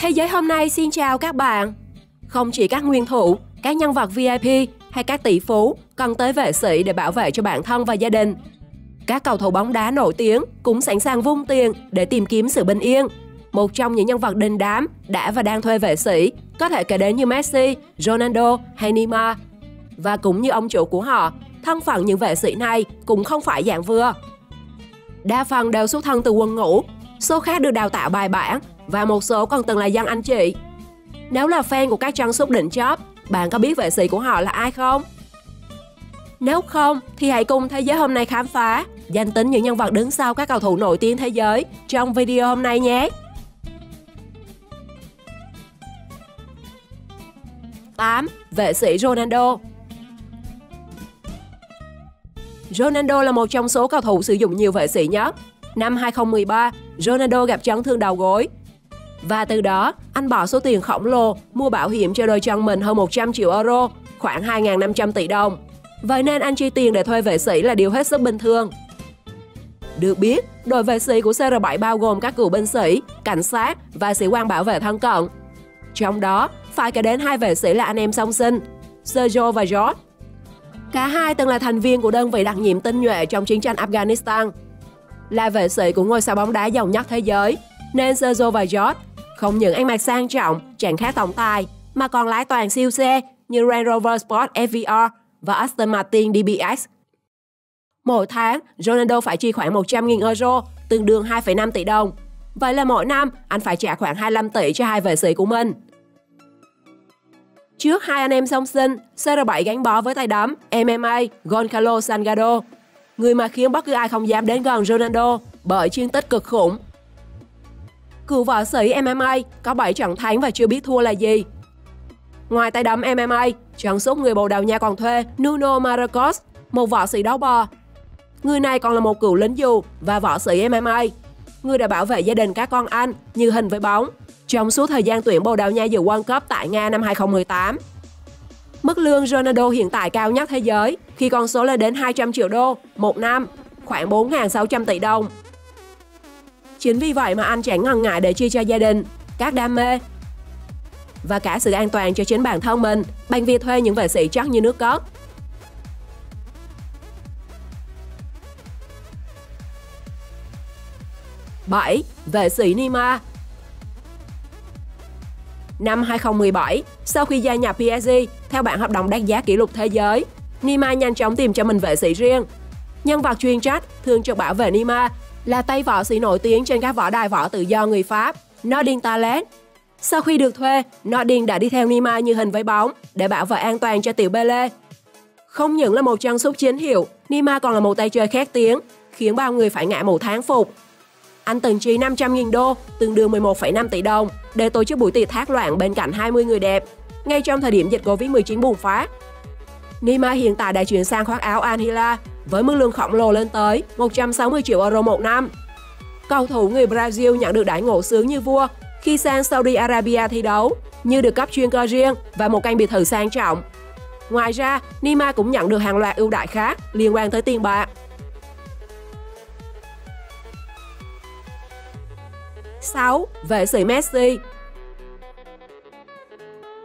Thế giới hôm nay xin chào các bạn. Không chỉ các nguyên thủ, các nhân vật VIP hay các tỷ phú cần tới vệ sĩ để bảo vệ cho bản thân và gia đình. Các cầu thủ bóng đá nổi tiếng cũng sẵn sàng vung tiền để tìm kiếm sự bình yên. Một trong những nhân vật đình đám đã và đang thuê vệ sĩ có thể kể đến như Messi, Ronaldo hay Neymar. Và cũng như ông chủ của họ, thân phận những vệ sĩ này cũng không phải dạng vừa. Đa phần đều xuất thân từ quân ngũ, số khác được đào tạo bài bản và một số còn từng là dân anh chị. Nếu là fan của các chân sút đỉnh chóp, bạn có biết vệ sĩ của họ là ai không? Nếu không, thì hãy cùng Thế giới hôm nay khám phá danh tính những nhân vật đứng sau các cầu thủ nổi tiếng thế giới trong video hôm nay nhé. 8. Vệ sĩ Ronaldo. Ronaldo là một trong số cầu thủ sử dụng nhiều vệ sĩ nhất. Năm 2013, Ronaldo gặp chấn thương đầu gối. Và từ đó, anh bỏ số tiền khổng lồ mua bảo hiểm cho đôi chân mình hơn 100 triệu euro, khoảng 2.500 tỷ đồng. Vậy nên anh chi tiền để thuê vệ sĩ là điều hết sức bình thường. Được biết, đội vệ sĩ của CR7 bao gồm các cựu binh sĩ, cảnh sát và sĩ quan bảo vệ thân cận. Trong đó, phải kể đến hai vệ sĩ là anh em song sinh, Sergio và George. Cả hai từng là thành viên của đơn vị đặc nhiệm tinh nhuệ trong chiến tranh Afghanistan. Là vệ sĩ của ngôi sao bóng đá giàu nhất thế giới, nên Sergio và George không những ăn mặc sang trọng, chẳng khác tổng tài, mà còn lái toàn siêu xe như Range Rover Sport FVR và Aston Martin DBX. Mỗi tháng, Ronaldo phải chi khoảng 100.000 euro, tương đương 2,5 tỷ đồng. Vậy là mỗi năm, anh phải trả khoảng 25 tỷ cho hai vệ sĩ của mình. Trước hai anh em song sinh, CR7 gắn bó với tay đấm MMA Goncalo Salgado, người mà khiến bất cứ ai không dám đến gần Ronaldo bởi chiến tích cực khủng. Cựu võ sĩ MMA có 7 trận thắng và chưa biết thua là gì. Ngoài tay đấm MMA, chân sút người Bồ Đào Nha còn thuê Nuno Marcos, một võ sĩ đấu bò. Người này còn là một cựu lính dù và võ sĩ MMA, người đã bảo vệ gia đình các con anh như hình với bóng trong suốt thời gian tuyển Bồ Đào Nha dự World Cup tại Nga năm 2018. Mức lương Ronaldo hiện tại cao nhất thế giới khi con số lên đến 200 triệu đô một năm, khoảng 4.600 tỷ đồng. Chính vì vậy mà anh chẳng ngần ngại để chi cho gia đình, các đam mê và cả sự an toàn cho chính bản thân mình bằng việc thuê những vệ sĩ chắc như nước cất. Bảy. Vệ sĩ Neymar. Năm 2017, sau khi gia nhập PSG theo bản hợp đồng đắt giá kỷ lục thế giới, Neymar nhanh chóng tìm cho mình vệ sĩ riêng. Nhân vật chuyên trách thường trực bảo vệ Neymar là tay võ sĩ nổi tiếng trên các võ đài võ tự do người Pháp, Nordin Tallet. Sau khi được thuê, Nordin đã đi theo Neymar như hình với bóng để bảo vệ an toàn cho tiểu Pele. Không những là một chân sút chính hiệu, Neymar còn là một tay chơi khét tiếng, khiến bao người phải ngã mù thán phục. Anh từng chi 500.000 đô, tương đương 11,5 tỷ đồng, để tổ chức buổi tiệc thác loạn bên cạnh 20 người đẹp, ngay trong thời điểm dịch Covid-19 bùng phát. Neymar hiện tại đã chuyển sang khoác áo Al Hilal với mức lương khổng lồ lên tới 160 triệu euro một năm. Cầu thủ người Brazil nhận được đãi ngộ sướng như vua khi sang Saudi Arabia thi đấu, như được cấp chuyên cơ riêng và một căn biệt thự sang trọng. Ngoài ra, Neymar cũng nhận được hàng loạt ưu đãi khác liên quan tới tiền bạc. 6. Vệ sĩ Messi.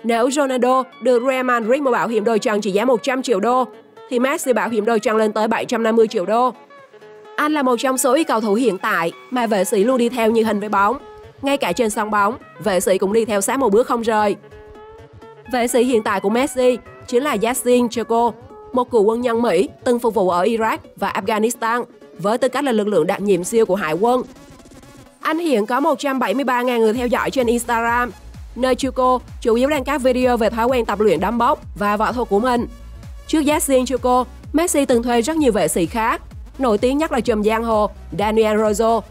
Nếu Ronaldo được Real Madrid mua bảo hiểm đôi chân chỉ giá 100 triệu đô, thì Messi bảo hiểm đôi chân lên tới 750 triệu đô. Anh là một trong số ít cầu thủ hiện tại mà vệ sĩ luôn đi theo như hình với bóng. Ngay cả trên sân bóng, vệ sĩ cũng đi theo sát một bước không rời. Vệ sĩ hiện tại của Messi chính là Yassin Choko, một cựu quân nhân Mỹ từng phục vụ ở Iraq và Afghanistan với tư cách là lực lượng đặc nhiệm siêu của Hải quân. Anh hiện có 173.000 người theo dõi trên Instagram, nơi Choko chủ yếu đăng các video về thói quen tập luyện đấm bốc và võ thuật của mình. Trước Yassin Choko, Messi từng thuê rất nhiều vệ sĩ khác, nổi tiếng nhất là trùm giang hồ Daniel Rojo.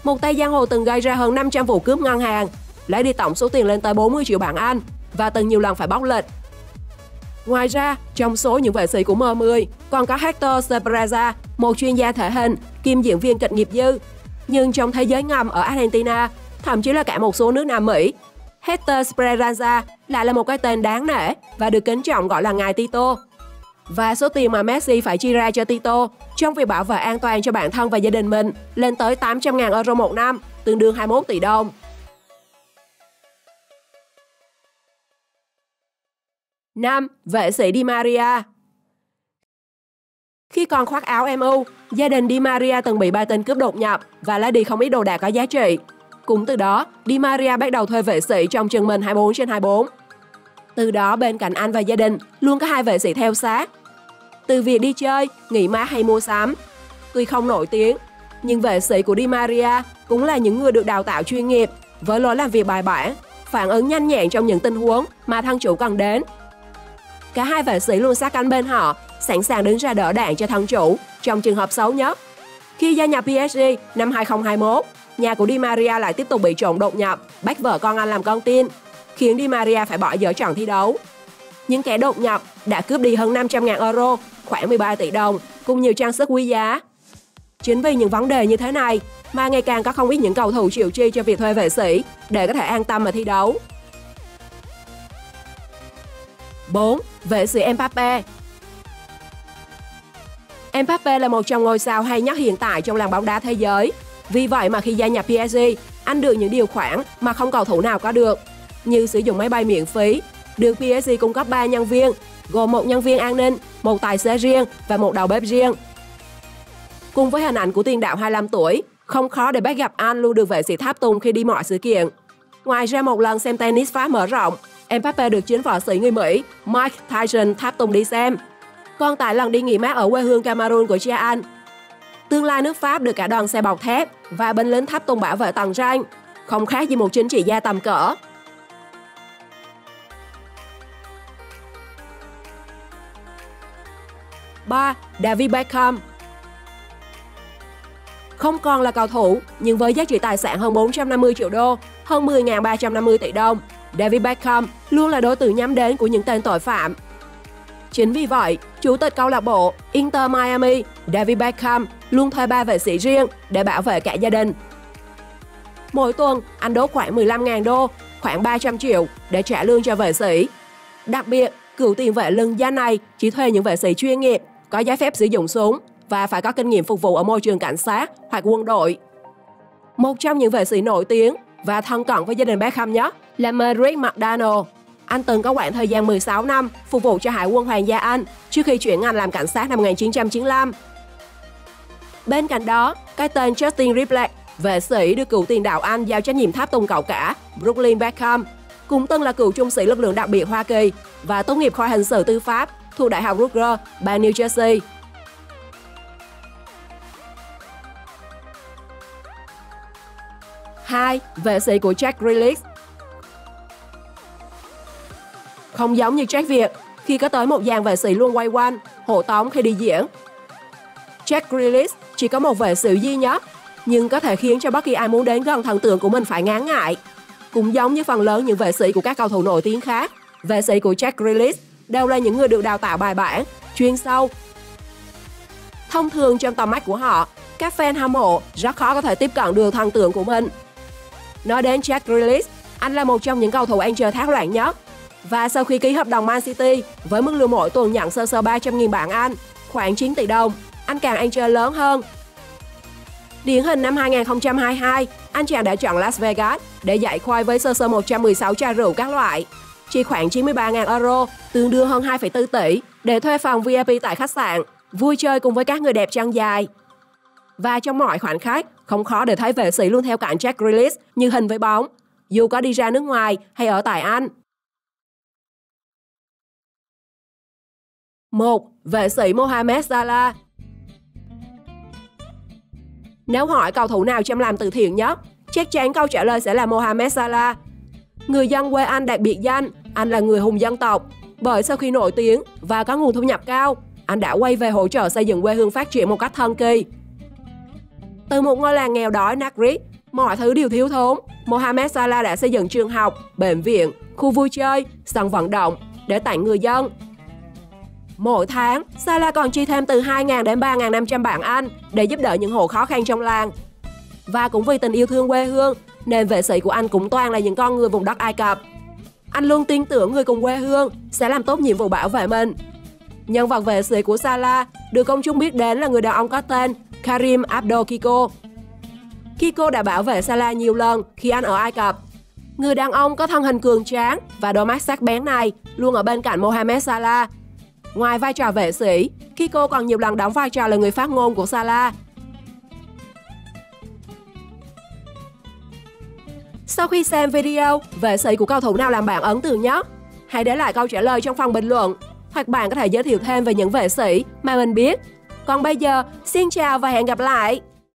Một tay giang hồ từng gây ra hơn 500 vụ cướp ngân hàng, lấy đi tổng số tiền lên tới 40 triệu bảng Anh và từng nhiều lần phải bóc lịch. Ngoài ra, trong số những vệ sĩ của M10 còn có Hector Speranza, một chuyên gia thể hình, kiêm diễn viên kịch nghiệp dư. Nhưng trong thế giới ngầm ở Argentina, thậm chí là cả một số nước Nam Mỹ, Hector Speranza lại là một cái tên đáng nể và được kính trọng gọi là ngài Tito. Và số tiền mà Messi phải chi ra cho Tito trong việc bảo vệ an toàn cho bản thân và gia đình mình lên tới 800.000 euro một năm, tương đương 21 tỷ đồng. 5. Vệ sĩ Di Maria. Khi còn khoác áo MU, gia đình Di Maria từng bị ba tên cướp đột nhập và lấy đi không ít đồ đạc có giá trị. Cũng từ đó, Di Maria bắt đầu thuê vệ sĩ trong chừng mình 24/24. Từ đó, bên cạnh anh và gia đình, luôn có 2 vệ sĩ theo sát. Từ việc đi chơi, nghỉ mát hay mua sắm. Tuy không nổi tiếng, nhưng vệ sĩ của Di Maria cũng là những người được đào tạo chuyên nghiệp, với lối làm việc bài bản, phản ứng nhanh nhẹn trong những tình huống mà thân chủ cần đến. Cả 2 vệ sĩ luôn sát cánh bên họ, sẵn sàng đứng ra đỡ đạn cho thân chủ trong trường hợp xấu nhất. Khi gia nhập PSG năm 2021, nhà của Di Maria lại tiếp tục bị trộm đột nhập, bắt vợ con anh làm con tin, khiến Di Maria phải bỏ dở trận thi đấu. Những kẻ đột nhập đã cướp đi hơn 500.000 euro, khoảng 13 tỷ đồng, cùng nhiều trang sức quý giá. Chính vì những vấn đề như thế này mà ngày càng có không ít những cầu thủ chịu chi cho việc thuê vệ sĩ để có thể an tâm mà thi đấu. 4. Vệ sĩ Mbappé. Mbappé là một trong ngôi sao hay nhất hiện tại trong làng bóng đá thế giới. Vì vậy mà khi gia nhập PSG, anh được những điều khoản mà không cầu thủ nào có được, như sử dụng máy bay miễn phí, được PSG cung cấp 3 nhân viên, gồm 1 nhân viên an ninh, 1 tài xế riêng và 1 đầu bếp riêng. Cùng với hình ảnh của tiền đạo 25 tuổi, không khó để bắt gặp anh luôn được vệ sĩ tháp tùng khi đi mọi sự kiện. Ngoài ra một lần xem tennis Pháp mở rộng, Mbappé được chính võ sĩ người Mỹ Mike Tyson tháp tùng đi xem. Còn tại lần đi nghỉ mát ở quê hương Cameroon của cha anh, tương lai nước Pháp được cả đoàn xe bọc thép và binh lính tháp tùng bảo vệ tầng ranh, không khác gì một chính trị gia tầm cỡ. 3. David Beckham. Không còn là cầu thủ, nhưng với giá trị tài sản hơn 450 triệu đô, hơn 10.350 tỷ đồng, David Beckham luôn là đối tượng nhắm đến của những tên tội phạm. Chính vì vậy, chủ tịch câu lạc bộ Inter Miami, David Beckham, luôn thuê 3 vệ sĩ riêng để bảo vệ cả gia đình. Mỗi tuần, anh đốt khoảng 15.000 đô, khoảng 300 triệu để trả lương cho vệ sĩ. Đặc biệt, cựu tiền vệ lừng danh này chỉ thuê những vệ sĩ chuyên nghiệp, có giấy phép sử dụng súng và phải có kinh nghiệm phục vụ ở môi trường cảnh sát hoặc quân đội. Một trong những vệ sĩ nổi tiếng và thân cận với gia đình Beckham nhất là Merrick McDonald. Anh từng có khoảng thời gian 16 năm phục vụ cho Hải quân Hoàng gia Anh trước khi chuyển ngành làm cảnh sát năm 1995. Bên cạnh đó, cái tên Justin Timberlake, vệ sĩ được cựu tiền đạo Anh giao trách nhiệm tháp tùng cậu cả Brooklyn Beckham, cũng từng là cựu trung sĩ lực lượng đặc biệt Hoa Kỳ và tốt nghiệp khoa hình sự tư pháp thuộc Đại học Rutgers, bang New Jersey. 2. Vệ sĩ của Jack Grealish. Không giống như Jack Việt, khi có tới một dàn vệ sĩ luôn quay quanh, hộ tống khi đi diễn. Jack Grealish chỉ có một vệ sĩ duy nhất, nhưng có thể khiến cho bất kỳ ai muốn đến gần thần tượng của mình phải ngán ngại. Cũng giống như phần lớn những vệ sĩ của các cầu thủ nổi tiếng khác, vệ sĩ của Jack Grealish đều là những người được đào tạo bài bản, chuyên sâu. Thông thường trong tầm mắt của họ, các fan hâm mộ rất khó có thể tiếp cận được thần tượng của mình. Nói đến Jack Grealish, anh là một trong những cầu thủ ăn chơi thác loạn nhất. Và sau khi ký hợp đồng Man City với mức lương mỗi tuần nhận sơ 300.000 bảng Anh, khoảng 9 tỷ đồng, anh càng ăn chơi lớn hơn. Điển hình năm 2022, anh chàng đã chọn Las Vegas để giải khoai với sơ 116 chai rượu các loại, chỉ khoảng 93.000 euro, tương đương hơn 2,4 tỷ, để thuê phòng VIP tại khách sạn, vui chơi cùng với các người đẹp chân dài. Và trong mọi khoảnh khắc, không khó để thấy vệ sĩ luôn theo cạnh Jack Grealish như hình với bóng, dù có đi ra nước ngoài hay ở tại Anh. 1. Vệ sĩ Mohamed Salah. Nếu hỏi cầu thủ nào chăm làm từ thiện nhất, chắc chắn câu trả lời sẽ là Mohamed Salah. Người dân quê Anh đặc biệt danh, anh là người hùng dân tộc, bởi sau khi nổi tiếng và có nguồn thu nhập cao, anh đã quay về hỗ trợ xây dựng quê hương phát triển một cách thần kỳ. Từ một ngôi làng nghèo đói nát rít, mọi thứ đều thiếu thốn, Mohamed Salah đã xây dựng trường học, bệnh viện, khu vui chơi, sân vận động để tặng người dân. Mỗi tháng, Salah còn chi thêm từ 2.000 đến 3.500 bảng Anh để giúp đỡ những hộ khó khăn trong làng. Và cũng vì tình yêu thương quê hương, nên vệ sĩ của anh cũng toàn là những con người vùng đất Ai Cập. Anh luôn tin tưởng người cùng quê hương sẽ làm tốt nhiệm vụ bảo vệ mình. Nhân vật vệ sĩ của Salah được công chúng biết đến là người đàn ông có tên Karim Abdul Kiko. Kiko đã bảo vệ Salah nhiều lần khi anh ở Ai Cập. Người đàn ông có thân hình cường tráng và đôi mắt sắc bén này luôn ở bên cạnh Mohamed Salah. Ngoài vai trò vệ sĩ, Kiko còn nhiều lần đóng vai trò là người phát ngôn của Salah. Sau khi xem video, vệ sĩ của cầu thủ nào làm bạn ấn tượng nhất? Hãy để lại câu trả lời trong phần bình luận, hoặc bạn có thể giới thiệu thêm về những vệ sĩ mà mình biết. Còn bây giờ, xin chào và hẹn gặp lại!